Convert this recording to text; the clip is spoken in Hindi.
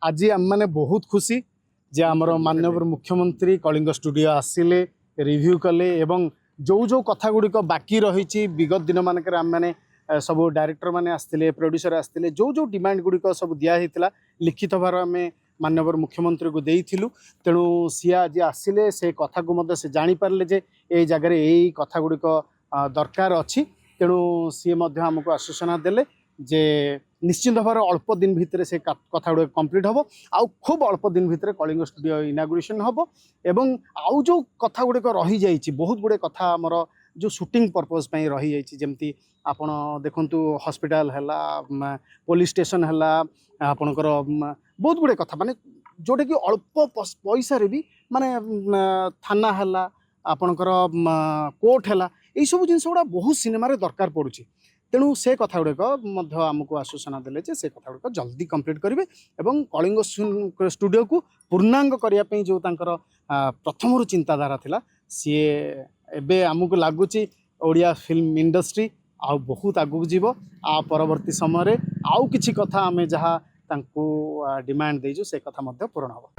आज आम मैंने बहुत खुशी जे आमर माननीय मुख्यमंत्री कलिंग स्टूडियो आसिले रिव्यू कले एवं जो जो कथा गुड़िक बाकी रही विगत दिन मानक आम मैंने सब डायरेक्टर मैंने आसते प्रोड्यूसर आसते जो जो डिमांड गुड़िक सब दिखाई लिखित भाव आम माननीय मुख्यमंत्री को देइथिलु तेणु सी आज आसिले से कथा को मत से जानीपारे जे ये जगार यही कथा गुड़िक दरकार अच्छी तेणु सी आमको आश्वासना देले जे निश्चिंत भाव अल्प दिन भितर से कथा गुड़ कंप्लीट हम आउ खूब अल्प दिन भितर कलिंग स्टूडियो इनागुरेशन हम एवं आउ जो कथा गुड़िक रही जाइए बहुत गुड़े कथा आमर जो शूटिंग पर्पज रही जाइए जमती आपण देखंतु हॉस्पिटल हैला पुलिस स्टेशन हैला आपणकर बहुत गुड़े कथा माने जोटा कि अल्प पैसा रे भी माने थाना हैला आपणकर कोर्ट हैला यही सब जिन गुड़ा बहुत सिनेमा रे दरकार पड़ुछि तेणु से कथा गुड़िक आमको आश्वासना देले से कथा गुड़िक जल्दी कंप्लीट करेंगे एवं कलिंग स्टूडियो को पूर्णांग करने जो तांकर प्रथम चिंताधारा थिला सी एबे आमको लगुच ओडिया फिल्म इंडस्ट्री आउ बहुत आगू जीव आ परवर्ती समय आउ किछि कथा आमे जहाँ तांको डिमांड देजु से कथा मध्य पूर्ण हो।